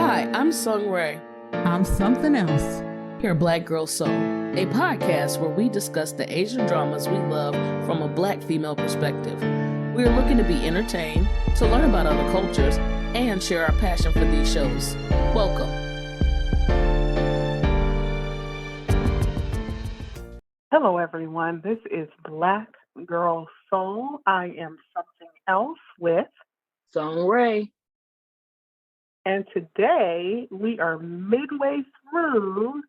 Hi, I'm Sung Ray. I'm something else. Here, Black Girl Soul, a podcast where we discuss the Asian dramas we love from a Black female perspective. We are looking to be entertained, to learn about other cultures, and share our passion for these shows. Welcome. Hello, everyone. This is Black Girl Soul. I am something else with, Sung Ray. and today we are midway through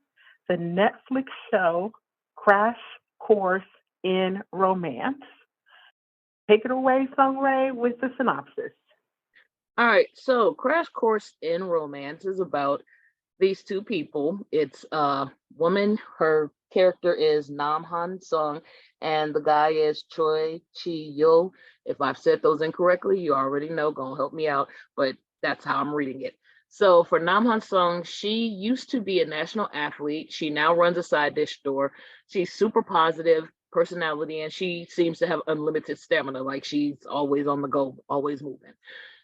the Netflix show Crash Course in Romance. Take it away, Sung Ray, with the synopsis. All right, so Crash Course in Romance is about these two people. It's a woman, her character is Nam Han Sung, and the guy is Choi Chi Yo. If I've said those incorrectly, you already know, gonna help me out, but that's how I'm reading it. So for Nam Han Sung, she used to be a national athlete. She now runs a side dish store. She's super positive personality, and she seems to have unlimited stamina. Like she's always on the go, always moving.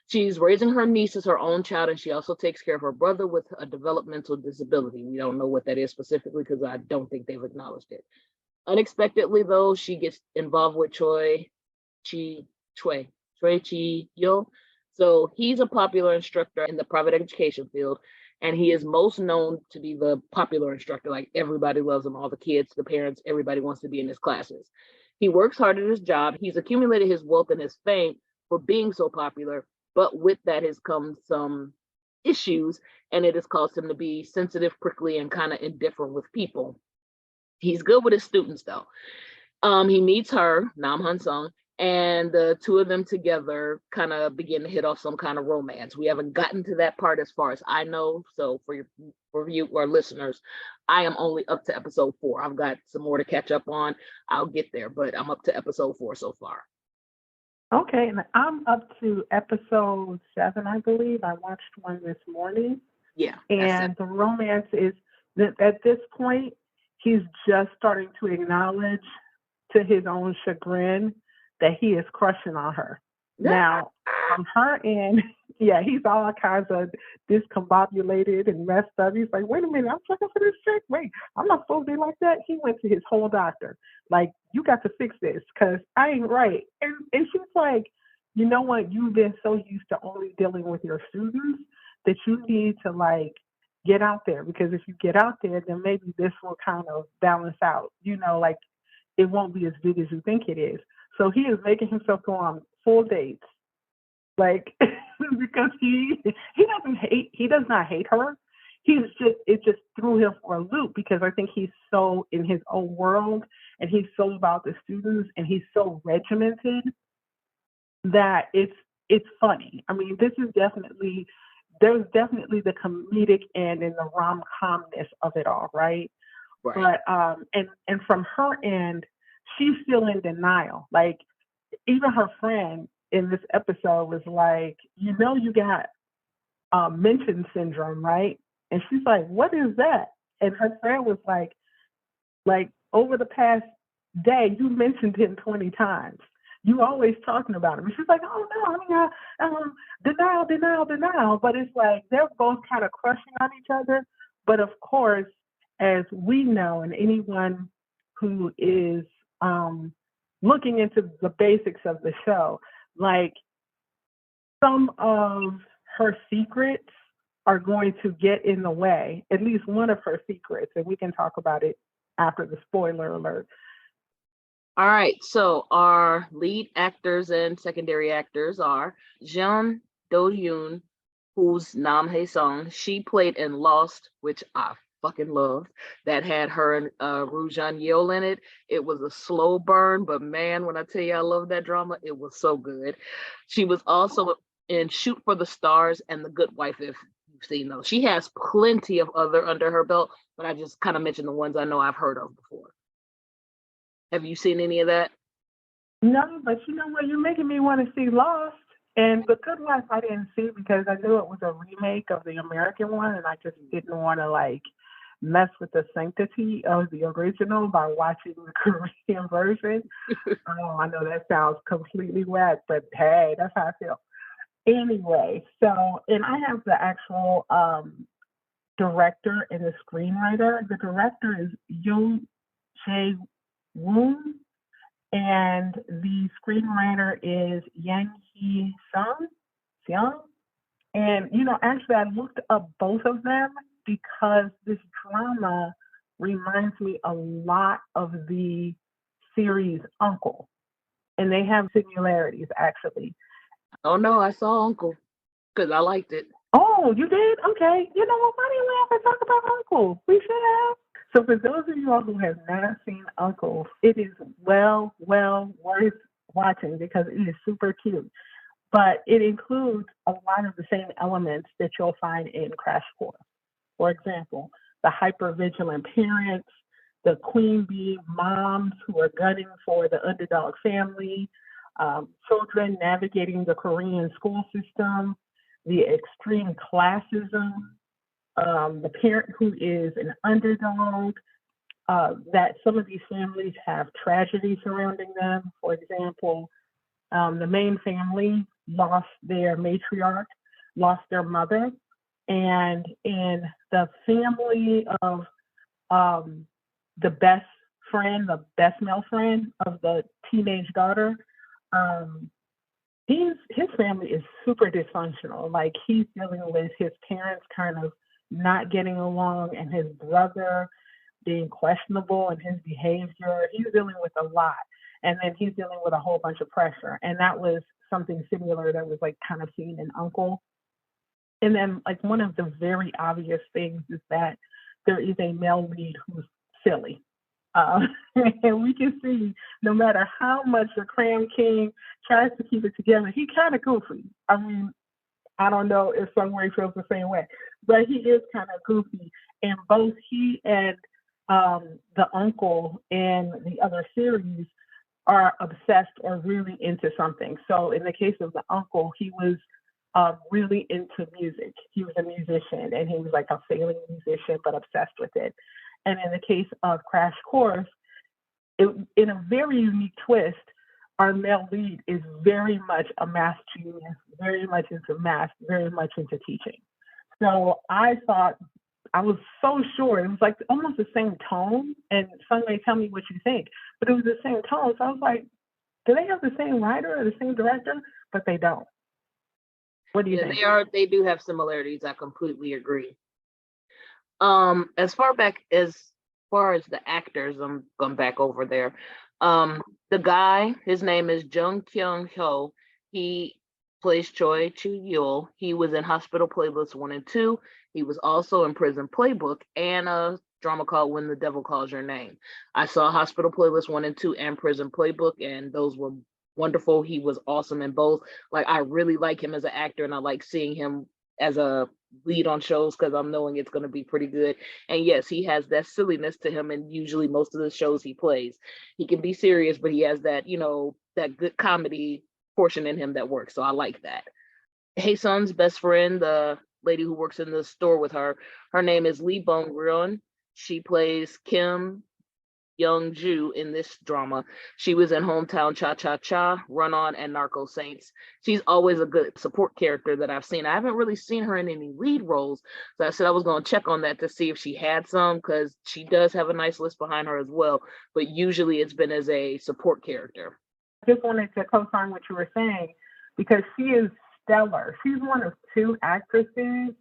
She's raising her niece as her own child, and she also takes care of her brother with a developmental disability. We don't know what that is specifically because I don't think they've acknowledged it. Unexpectedly, though, she gets involved with Choi Chi Yo. So he's a popular instructor in the private education field, and he is most known to be the popular instructor. Like everybody loves him, all the kids, the parents, everybody wants to be in his classes. He works hard at his job. He's accumulated his wealth and his fame for being so popular, but with that has come some issues, and it has caused him to be sensitive, prickly, and kind of indifferent with people. He's good with his students, though. He meets her, Nam Han Sung, and the two of them together kind of begin to hit off some kind of romance. We haven't gotten to that part as far as I know. So for you, our listeners, I am only up to episode 4. I've got some more to catch up on. I'll get there, but I'm up to episode 4 so far. Okay, and I'm up to episode 7, I believe. I watched one this morning. Yeah. And the romance is that at this point, he's just starting to acknowledge to his own chagrin that he is crushing on her. Now, on her end, yeah, he's all kinds of discombobulated and messed up. He's like, wait a minute, I'm looking for this chick. Wait, I'm not supposed to be like that. He went to his whole doctor. Like, you got to fix this because I ain't right. And she's like, you know what? You've been so used to only dealing with your students that you need to, like, get out there, because if you get out there, then maybe this will kind of balance out. You know, like, it won't be as big as you think it is. So he is making himself go on full dates, like, because he does not hate her. It just threw him for a loop, because I think he's so in his own world and he's so about the students and he's so regimented that it's funny. I mean, there's definitely the comedic end and the rom-comness of it all, right? Right. But and from her end, she's still in denial. Like, even her friend in this episode was like, you know, you got mention syndrome, right? And she's like, what is that? And her friend was like over the past day, you mentioned him 20 times. You always talking about him. And she's like, oh no, I mean, denial. But it's like they're both kind of crushing on each other. But of course, as we know, and anyone who is looking into the basics of the show, like, some of her secrets are going to get in the way, at least one of her secrets, and we can talk about it after the spoiler alert. All right, so our lead actors and secondary actors are Jeon Do-yoon, who's Nam Hae-sung. She played in Lost, which I fucking loved, that had her and Roo Jun-yeol in it. It was a slow burn, but man, when I tell you I love that drama, it was so good. She was also in Shoot for the Stars and The Good Wife, if you've seen those. She has plenty of other under her belt, but I just kind of mentioned the ones I know I've heard of before. Have you seen any of that? No, but you know what? You're making me want to see Lost. And The Good Wife I didn't see because I knew it was a remake of the American one, and I just didn't want to, like, mess with the sanctity of the original by watching the Korean version. I know that sounds completely whack, but hey, that's how I feel. Anyway, so and I have the actual director and the screenwriter. The director is Yoon Jae Woon, and the screenwriter is Yang Hee Seong. And actually, I looked up both of them because this drama reminds me a lot of the series Uncle, and they have similarities actually. Oh no, I saw Uncle because I liked it. Oh, you did? Okay. You know what? Why didn't we ever talk about Uncle? We should have. So for those of you all who have not seen Uncle, it is well worth watching because it is super cute. But it includes a lot of the same elements that you'll find in Crash Course. For example, the hypervigilant parents, the queen bee moms who are gunning for the underdog family, children navigating the Korean school system, the extreme classism, the parent who is an underdog, that some of these families have tragedy surrounding them. For example, the main family lost their matriarch, lost their mother, and in the family of the best friend, the best male friend of the teenage daughter, his family is super dysfunctional. Like he's dealing with his parents kind of not getting along and his brother being questionable in his behavior. He's dealing with a lot. And then he's dealing with a whole bunch of pressure. And that was something similar that was like kind of seen in Uncle. And then like one of the very obvious things is that there is a male lead who's silly. And we can see no matter how much the Cram King tries to keep it together, he kind of goofy. I mean, I don't know if somewhere he feels the same way, but he is kind of goofy. And both he and the uncle in the other series are obsessed or really into something. So in the case of the uncle, he was really into music. He was a musician, and he was like a failing musician, but obsessed with it. And in the case of Crash Course, in a very unique twist, our male lead is very much a math genius, very much into math, very much into teaching. So I thought, I was so sure, it was like almost the same tone, and somebody tell me what you think, but it was the same tone. So I was like, do they have the same writer or the same director? But they don't. What do you think? They do have similarities. I completely agree. As far as the actors, I'm going back over there. The guy, his name is Jung Kyung Ho. He plays Choi Chu Yul. He was in Hospital Playlist 1 and 2. He was also in Prison Playbook and a drama called When the Devil Calls Your Name. I saw Hospital Playlist 1 and 2 and Prison Playbook, and those were wonderful. He was awesome in both. Like, I really like him as an actor, and I like seeing him as a lead on shows because I'm knowing it's going to be pretty good. And yes, he has that silliness to him, and usually most of the shows he plays, he can be serious, but he has that, that good comedy portion in him that works. So I like that. Hae-sun's best friend, the lady who works in the store with her name is Lee Bong-ryun. She plays Kim Young-ju in this drama. She was in Hometown Cha-Cha-Cha, Run On, and Narco Saints. She's always a good support character that I've seen. I haven't really seen her in any lead roles, so I said I was going to check on that to see if she had some, because she does have a nice list behind her as well, but usually it's been as a support character. I just wanted to co-sign what you were saying, because she is stellar. She's one of two actresses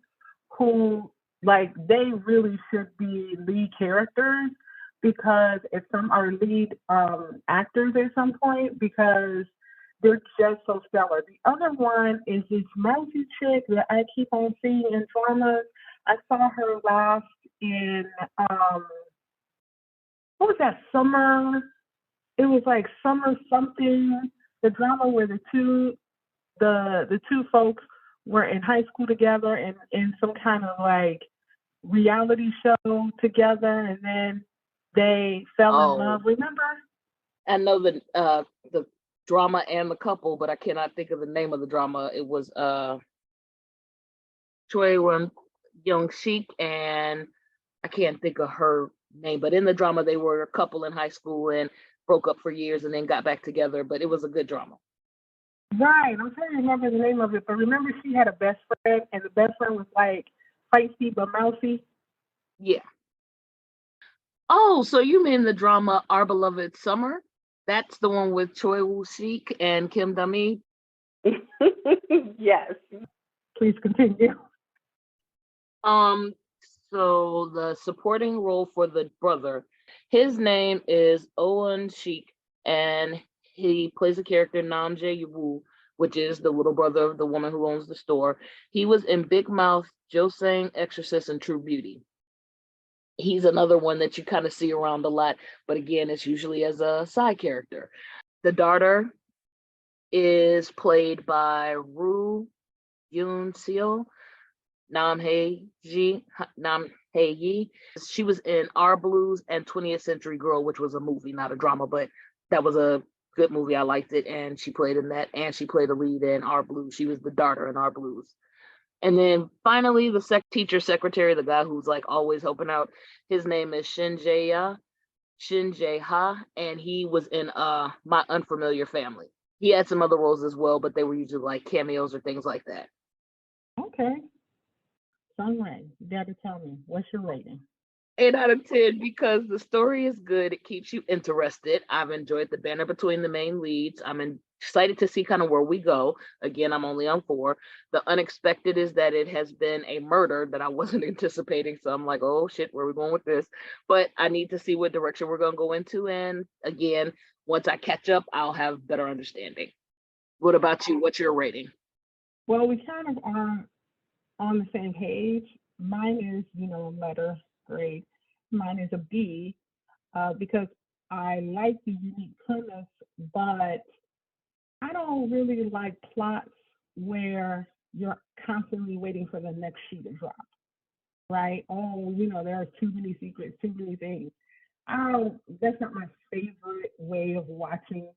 who, like, they really should be lead characters, because if some are lead actors at some point, because they're just so stellar. The other one is this mousy chick that I keep on seeing in dramas. I saw her last in what was that, Summer? It was like Summer something, the drama where the two folks were in high school together and in some kind of like reality show together, and then they fell in love. Remember? I know the drama and the couple, but I cannot think of the name of the drama. It was Choi Young Sik, and I can't think of her name. But in the drama, they were a couple in high school and broke up for years and then got back together. But it was a good drama. Right. I'm trying to remember the name of it, but remember she had a best friend, and the best friend was like feisty but mousy. Yeah. Oh, so you mean the drama Our Beloved Summer? That's the one with Choi Woo Sik and Kim Dami. Yes. Please continue. Um, so the supporting role for the brother, his name is Owen Sheik, and he plays the character Nam Jae Woo, which is the little brother of the woman who owns the store. He was in Big Mouth, Josang, Exorcist, and True Beauty. He's another one that you kind of see around a lot, but again, it's usually as a side character. The daughter is played by Roo Yoon Seo, Nam Hae Ji, Nam Hae Yi. She was in Our Blues and 20th Century Girl, which was a movie, not a drama, but that was a good movie. I liked it, and she played in that, and she played a lead in Our Blues. She was the daughter in Our Blues. And then finally, the teacher secretary, the guy who's like always helping out, his name is Shin Jae Ha, and he was in My Unfamiliar Family. He had some other roles as well, but they were usually like cameos or things like that. Okay. Sunray, you gotta tell me, what's your rating? 8 out of 10 because the story is good. It keeps you interested. I've enjoyed the banner between the main leads. Excited to see kind of where we go. Again, I'm only on 4. The unexpected is that it has been a murder that I wasn't anticipating. So I'm like, oh shit, where are we going with this? But I need to see what direction we're going to go into. And again, once I catch up, I'll have better understanding. What about you? What's your rating? Well, we kind of are on the same page. Mine is, letter grade. Mine is a B, because I like the unique premise, but I don't really like plots where you're constantly waiting for the next shoe to drop, right? Oh, there are too many secrets, too many things. I don't, that's not my favorite way of watching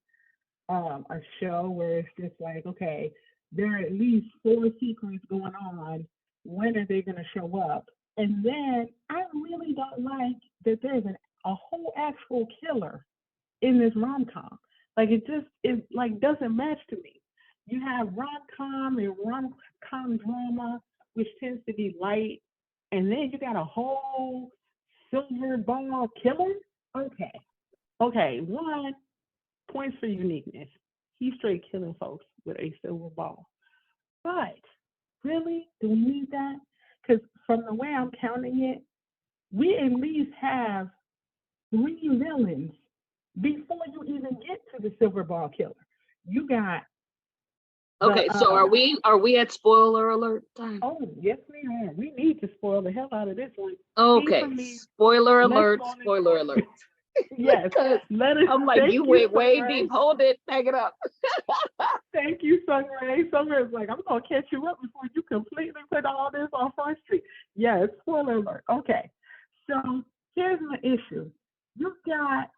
a show where it's just like, okay, there are at least 4 secrets going on. When are they going to show up? And then I really don't like that there's a whole actual killer in this rom com. Like it like doesn't match to me. You have rom com and rom com drama, which tends to be light, and then you got a whole silver ball killer. Okay, okay. One, points for uniqueness. He's straight killing folks with a silver ball. But really, do we need that? Because from the way I'm counting it, we at least have 3 villains before you even get to the silver ball killer. You got the Okay, so are we at spoiler alert time? oh yes we are. We need to spoil the hell out of this one. See for Okay, me, spoiler let's alert, go on into spoiler it. alert. Yes. Because Let us I'm like, thank you you, went way Sunray. deep. Hold it, hang it up. Thank you, Sunray. Sunray's like, I'm gonna catch you up before you completely put all this on Front Street. Yes, spoiler alert. Okay. So here's my issue. You've got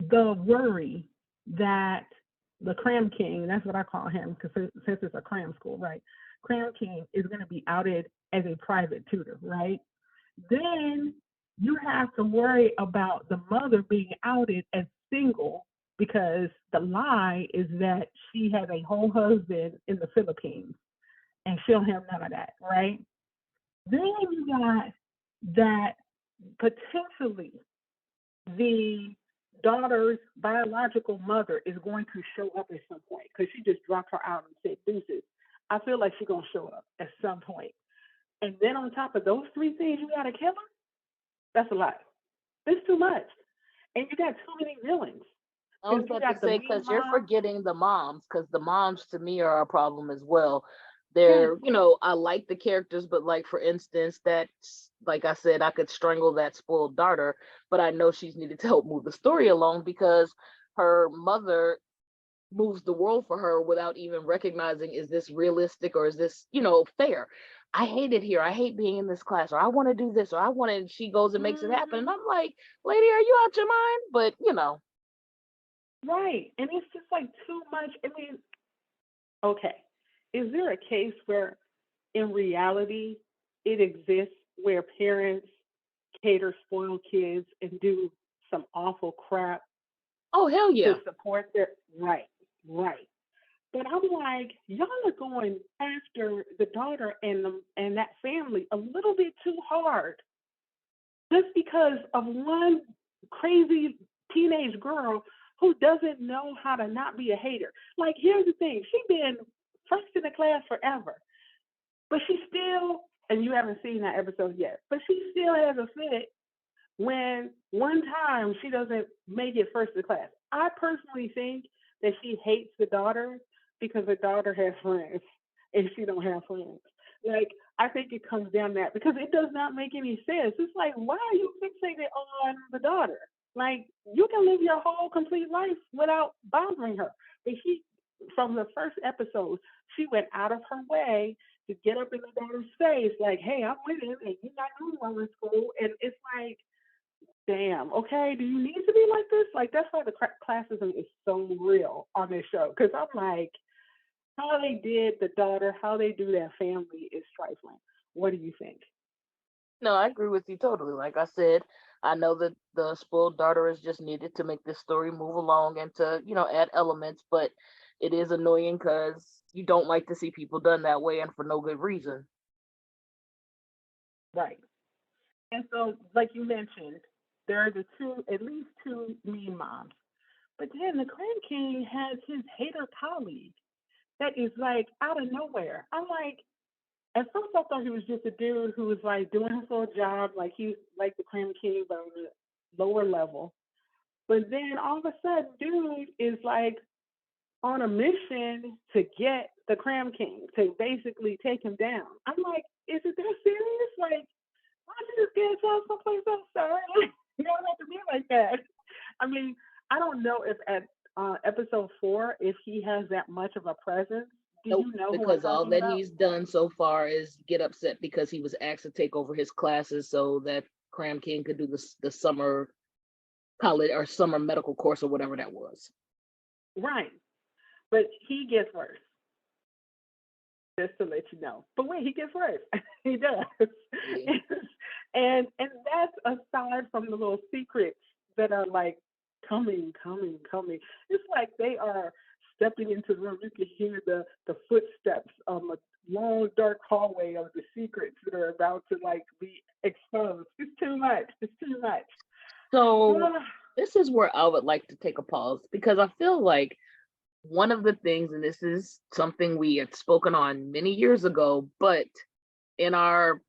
the worry that the cram king, that's what I call him, because since it's a cram school, right? Cram king is going to be outed as a private tutor, right? Then you have to worry about the mother being outed as single because the lie is that she has a whole husband in the Philippines and she'll have none of that, right? Then you got that potentially the daughter's biological mother is going to show up at some point because she just dropped her out and said deuces. I feel like she's going to show up at some point. And then on top of those 3 things, you got a killer? That's a lot. It's too much. And you got too many villains. I was Because you about to got the say, mean because you're mom. forgetting the moms, because the moms to me are a problem as well. Yes. I like the characters, but like for instance, that's like I said, I could strangle that spoiled daughter, but I know she's needed to help move the story along because her mother moves the world for her without even recognizing is this realistic or is this, fair. I hate it here. I hate being in this class, or I want to do this, or I want to, and she goes and makes it happen. And Mm-hmm. I'm like, lady, are you out your mind? But Right. And it's just like too much. I mean, okay. Is there a case where in reality it exists where parents cater spoiled kids and do some awful crap oh hell to yeah. support their right, right. But I'm like, y'all are going after the daughter and that family a little bit too hard, just because of one crazy teenage girl who doesn't know how to not be a hater. Like, here's the thing: she been first in the class forever, but she still, and you haven't seen that episode yet, but she still has a fit when one time she doesn't make it first in class. I personally think that she hates the daughter because the daughter has friends and she don't have friends. Like, I think it comes down to that because it does not make any sense. It's like, why are you fixated on the daughter? Like, you can live your whole complete life without bothering her. But she, from the first episode, she went out of her way to get up in the daughter's face, like, hey, I'm winning and you're not doing well in school. And it's like, damn, okay, do you need to be like this? Like, that's why the classism is so real on this show. Because I'm like, how they did the daughter, how they do that family is trifling. What do you think? No, I agree with you totally. Like I said, I know that the spoiled daughter is just needed to make this story move along and to, add elements, but it is annoying because you don't like to see people done that way and for no good reason. Right. And so, like you mentioned, there are the two, at least two mean moms. But then the Clan King has his hater colleague that is like out of nowhere. I'm like, at first I thought he was just a dude who was like doing his little job, like he's like the Clan King, but on a lower level. But then all of a sudden, dude is like on a mission to get the Cram King to basically take him down. I'm like, is it that serious? Like, why don't you just get yourself someplace else, sir? You don't have to be like that. I mean, I don't know if at episode 4, if he has that much of a presence. Do Nope, you know who I'm because all talking that about? he's done so far is get upset because he was asked to take over his classes so that Cram King could do the summer college or summer medical course or whatever that was. Right. But he gets worse, just to let you know. But wait, he gets worse. He does. Yeah. And that's aside from the little secrets that are like coming, coming, coming. It's like they are stepping into the room. You can hear the footsteps on the long dark hallway of the secrets that are about to like be exposed. It's too much. It's too much. So this is where I would like to take a pause because I feel like one of the things, and this is something we had spoken on many years ago, but in our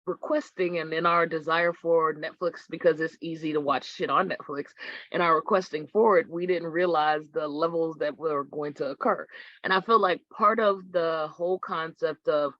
requesting and in our desire for Netflix, because it's easy to watch shit on Netflix, and our requesting for it, we didn't realize the levels that were going to occur. And I feel like part of the whole concept of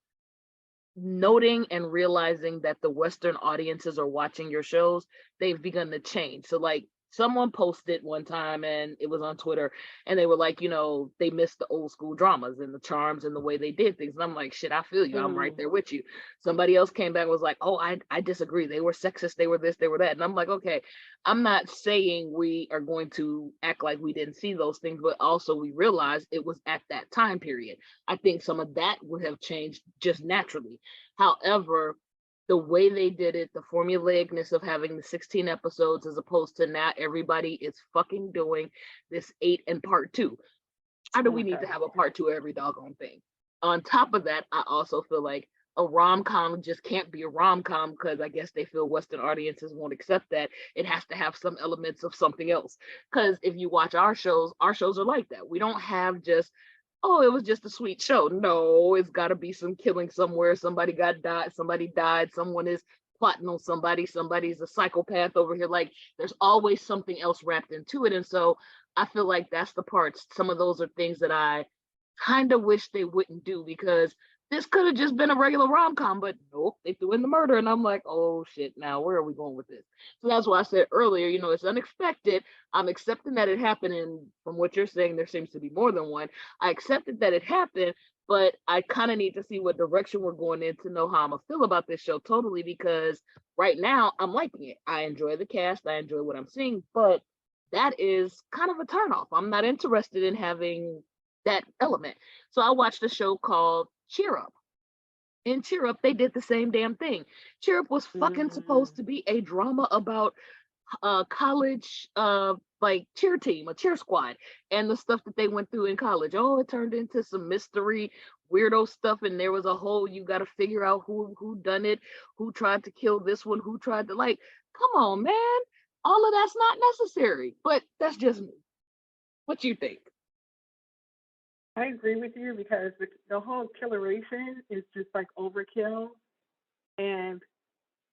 noting and realizing that the Western audiences are watching your shows, they've begun to change. So like someone posted one time and it was on Twitter and they were like, they missed the old school dramas and the charms and the way they did things. And I'm like, shit, I feel you. I'm right mm, there with you. Somebody else came back and was like, oh, I disagree. They were sexist. They were this, they were that. And I'm like, okay, I'm not saying we are going to act like we didn't see those things, but also we realized it was at that time period. I think some of that would have changed just naturally. However, the way they did it, the formulaicness of having the 16 episodes as opposed to now everybody is fucking doing this 8 and part 2. Why do we need okay. to have a part 2 of every doggone thing? On top of that, I also feel like a rom-com just can't be a rom-com because I guess they feel Western audiences won't accept that. It has to have some elements of something else. Because if you watch our shows are like that. We don't have just, oh, it was just a sweet show. No, it's got to be some killing somewhere. Somebody died. Someone is plotting on somebody. Somebody's a psychopath over here. Like there's always something else wrapped into it. And so I feel like that's the parts. Some of those are things that I kind of wish they wouldn't do because this could have just been a regular rom-com, but nope, they threw in the murder. And I'm like, oh shit, now where are we going with this? So that's why I said earlier, it's unexpected. I'm accepting that it happened. And from what you're saying, there seems to be more than one. I accepted that it happened, but I kind of need to see what direction we're going in to know how I'm gonna feel about this show totally because right now I'm liking it. I enjoy the cast, I enjoy what I'm seeing, but that is kind of a turnoff. I'm not interested in having that element. So I watched a show called Cheer Up. In Cheer Up, they did the same damn thing. Cheer Up was fucking Mm, supposed to be a drama about college like cheer team, a cheer squad, and the stuff that they went through in college. Oh, it turned into some mystery, weirdo stuff, and there was a whole you got to figure out who done it, who tried to kill this one, who tried to like. Come on, man. All of that's not necessary. But that's just me. What you think? I agree with you because the whole killeration is just like overkill, and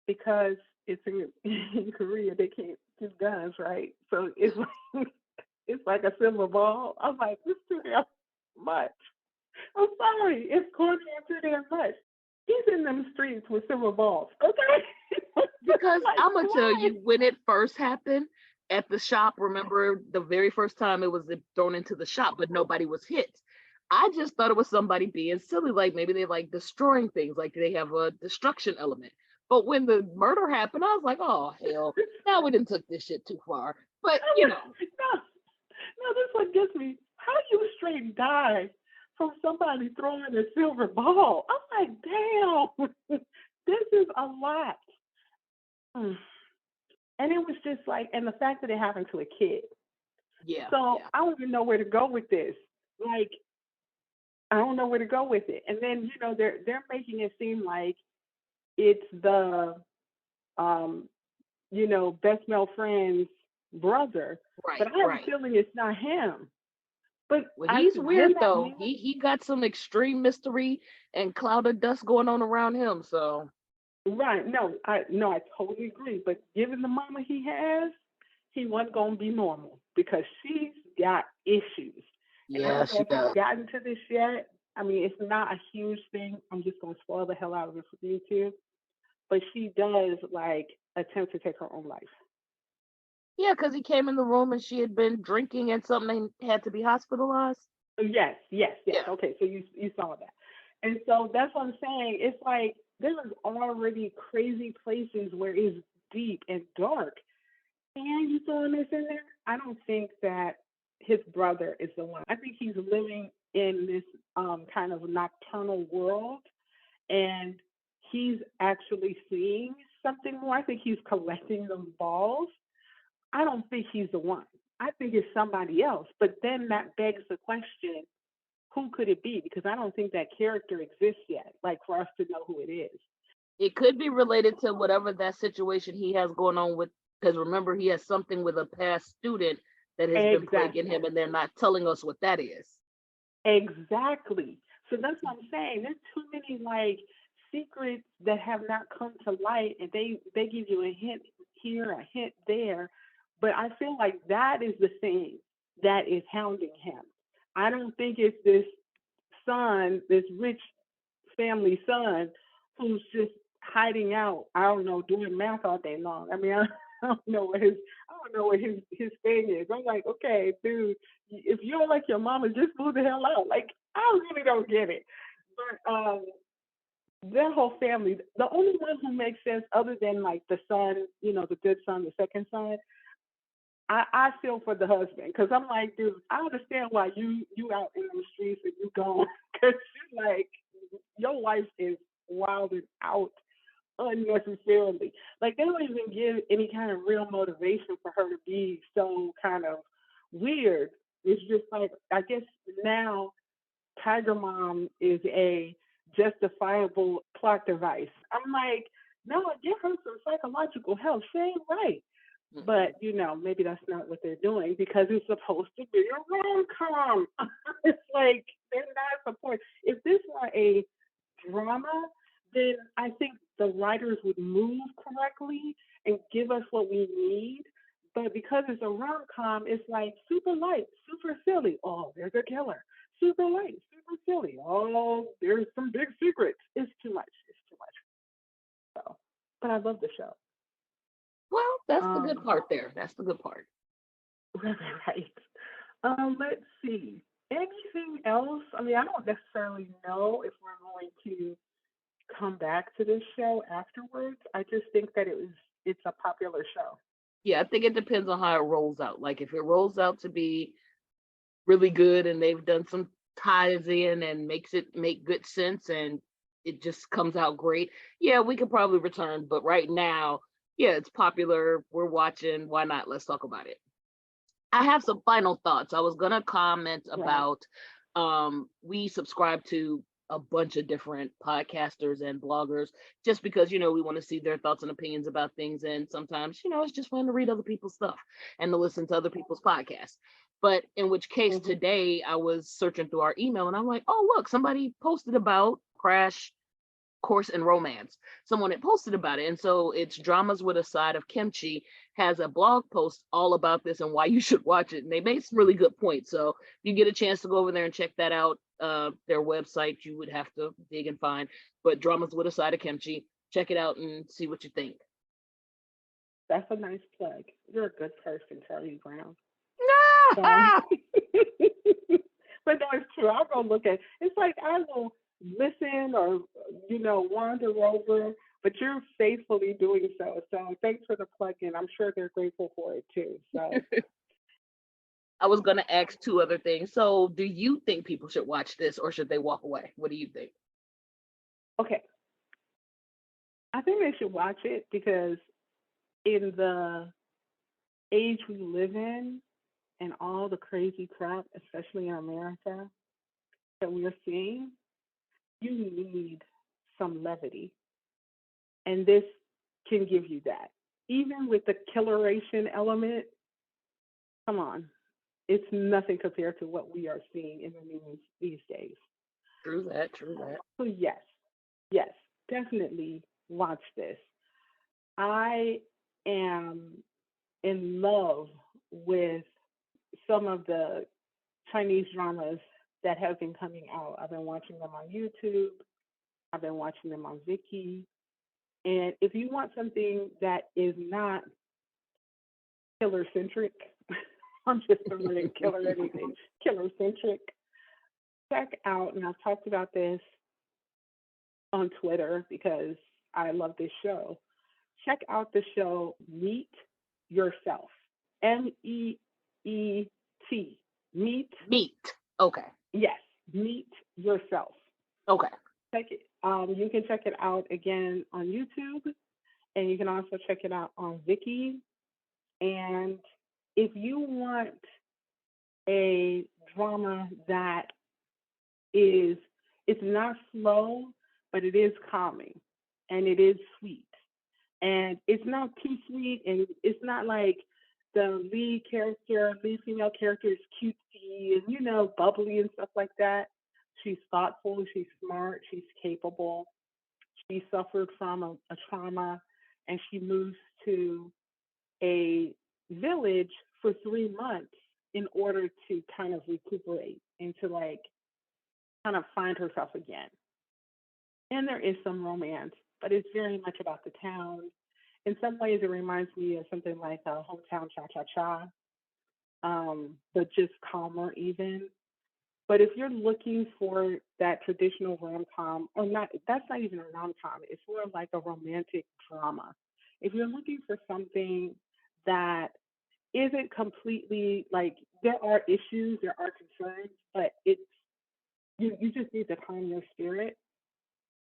because it's in, in Korea, they can't do guns, right? So it's like it's like a silver ball. I'm like, this too damn much. I'm sorry, it's corny and too damn much. He's in them streets with silver balls. Okay, Because like I'm gonna tell why? you when it first happened at the shop. Remember the very first time it was thrown into the shop, but nobody was hit. I just thought it was somebody being silly, like maybe they like destroying things, like they have a destruction element. But when the murder happened, I was like, oh hell, now we didn't took this shit too far. But you know, No, no, this one gets me. How you straight die from somebody throwing a silver ball? I'm like, damn, this is a lot. Mm. And it was just like, and the fact that it happened to a kid. yeah, So yeah. I don't even know where to go with this. Like, I don't know where to go with it. And then, they're making it seem like it's the um, best male friend's brother. But Right, I have a right. feeling it's not him. But Well, I he's then weird that though. man, He got some extreme mystery and cloud of dust going on around him. So right? No, I totally agree. But given the mama he has, he wasn't gonna be normal because she's got issues. And I yeah, don't know she if you've does. gotten to this yet. I mean, it's not a huge thing. I'm just gonna spoil the hell out of it for you too. But she does like attempt to take her own life. Yeah, because he came in the room and she had been drinking and something and had to be hospitalized. Yes, yes, yes. Yeah. Okay, so you saw that, and so that's what I'm saying. It's like there is already crazy places where it's deep and dark, and you throwing this in there. I don't think that his brother is the one. I think he's living in this kind of nocturnal world, and he's actually seeing something more. I think he's collecting those balls. I don't think he's the one. I think it's somebody else. But then that begs the question, who could it be? Because I don't think that character exists yet, like for us to know who it is. It could be related to whatever that situation he has going on with, because remember, he has something with a past student that has been plaguing Exactly. him, and they're not telling us what that is. Exactly. So that's what I'm saying. There's too many like secrets that have not come to light, and they give you a hint here, a hint there, but I feel like that is the thing that is hounding him. I don't think it's this son, this rich family son, who's just hiding out. I don't know, doing math all day long. I mean, I don't know what his thing is. I'm like, okay, dude, if you don't like your mama, just move the hell out. Like, I really don't get it. But their whole family, the only one who makes sense other than like the son, the good son, the second son, I feel for the husband because I'm like, dude, I understand why you out in the streets and you gone because you like your wife is wilding out unnecessarily. Like they don't even give any kind of real motivation for her to be so kind of weird. It's just like I guess now Tiger Mom is a justifiable plot device. I'm like, no, give her some psychological help. She ain't right. Mm-mm. But maybe that's not what they're doing because it's supposed to be a rom com. It's like they're not supporting. If this were a drama, then I think the writers would move correctly and give us what we need. But because it's a rom com, it's like super light, super silly. Oh, there's a killer. Super light, super silly. Oh, there's some big secrets. It's too much. It's too much. So, but I love the show. Well, that's the good Um, part there. That's the good part. right. Let's see. Anything else? I mean, I don't necessarily know if we're going to come back to this show afterwards. I just think that it's a popular show. Yeah, I think it depends on how it rolls out. Like if it rolls out to be really good and they've done some ties in and makes it make good sense and it just comes out great, yeah, we could probably return. But right now, yeah, it's popular. We're watching. Why not? Let's talk about it. I have some final thoughts. I was gonna comment Right. about we subscribe to a bunch of different podcasters and bloggers just because we want to see their thoughts and opinions about things, and sometimes it's just fun to read other people's stuff and to listen to other people's podcasts. But in which case Hmm. today I was searching through our email and I'm like, oh look, somebody posted about Crash Course in Romance. Someone had posted about it. And so it's Dramas with a Side of Kimchi has a blog post all about this and why you should watch it. And they made some really good points. So if you get a chance to go over there and check that out, their website, you would have to dig and find. But Dramas with a Side of Kimchi, check it out and see what you think. That's a nice plug. You're a good person, Charlie Brown. Um, but no, it's true. I'll go look at. It's like I will listen or wander over, but you're faithfully doing so. So thanks for the plug-in. I'm sure they're grateful for it too. So I was going to ask two other things. So do you think people should watch this or should they walk away? What do you think? okay, I think they should watch it because in the age we live in and all the crazy crap, especially in America, that we're seeing, you need some levity. And this can give you that. Even with the killeration element, come on, it's nothing compared to what we are seeing in the news these days. True that, true that. So yes, yes, definitely watch this. I am in love with some of the Chinese dramas that have been coming out. I've been watching them on YouTube. I've been watching them on Viki. And if you want something that is not killer centric, I'm just throwing in killer anything, killer centric, check out, and I've talked about this on Twitter because I love this show. Check out the show Meet Yourself. MEET. Meet, Meat. Okay. yes, Meet Yourself. Okay. Check it. You can check it out again on YouTube, and you can also check it out on Viki. And if you want a drama that is, it's not slow, but it is calming and it is sweet. And it's not too sweet, and it's not like the lead female character is cutesy and bubbly and stuff like that. She's thoughtful, she's smart, she's capable. She suffered from a trauma, and she moves to a village for 3 months in order to kind of recuperate and to like kind of find herself again. And there is some romance, but it's very much about the town. In some ways, it reminds me of something like Hometown Cha Cha Cha, but just calmer even. But if you're looking for that traditional rom com, or not, that's not even a rom com, it's more like a romantic drama. If you're looking for something that isn't completely like, there are issues, there are concerns, but it's, you just need to calm your spirit.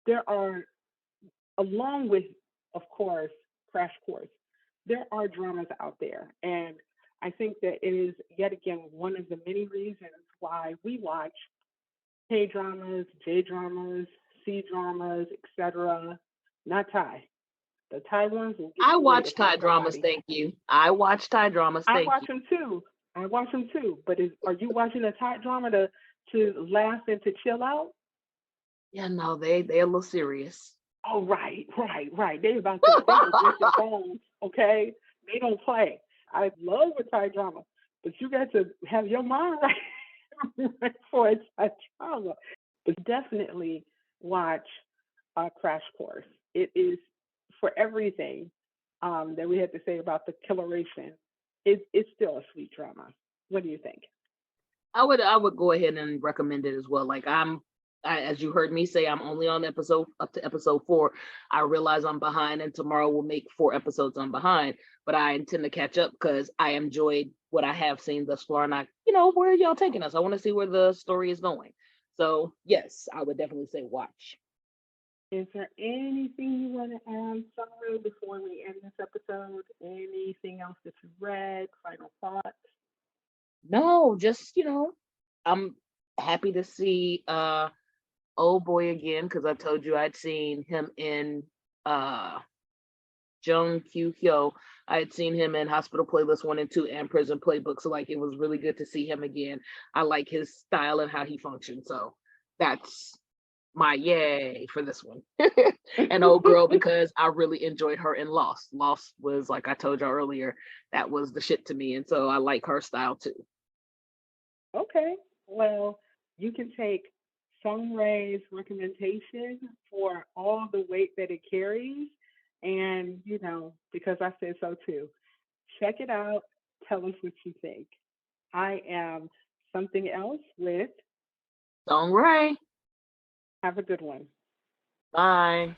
There are, along with, of course, Crash Course, there are dramas out there. And I think that it is, yet again, one of the many reasons why we watch K dramas, J dramas, C dramas, etc. Not Thai. The Thai ones will get I you later watch from Thai dramas, somebody. thank you. I watch Thai dramas, I thank watch you. them too. I watch them too. But are you watching a Thai drama to laugh and to chill out? Yeah, no, they a little serious. Oh, right, right, right. They will break your bones. Okay, they don't play. I love a Thai drama, but you got to have your mind right, right for a Thai drama. But definitely watch Crash Course. It is for everything that we had to say about the killeration. It's still a sweet drama. What do you think? I would go ahead and recommend it as well. Like as you heard me say, I'm only on episode up to episode 4. I realize I'm behind, and tomorrow will make 4 episodes I'm behind. But I intend to catch up because I enjoyed what I have seen thus far, and where are y'all taking us? I want to see where the story is going. So yes, I would definitely say watch. Is there anything you want to add, Summer, before we end this episode? Anything else that you read? Final thoughts? No, just I'm happy to see old boy again because I told you I'd seen him in Jung Kyu Hyo. I had seen him in Hospital Playlist 1 and 2 and Prison Playbook. So like it was really good to see him again. I like his style and how he functions. So that's my yay for this one. And old girl because I really enjoyed her in Lost. Lost was, like I told y'all earlier, that was the shit to me. And so I like her style too. Okay. Well, you can take Sung Ray's recommendation for all the weight that it carries. And, because I said so too, check it out. Tell us what you think. I am Something Else with Song Ray. Have a good one. Bye.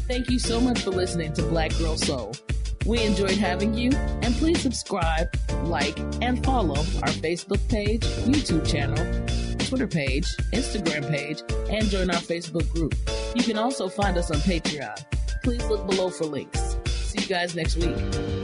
Thank you so much for listening to Black Girl Soul. We enjoyed having you, and please subscribe, like, and follow our Facebook page, YouTube channel, Twitter page, Instagram page, and join our Facebook group. You can also find us on Patreon. Please look below for links. See you guys next week.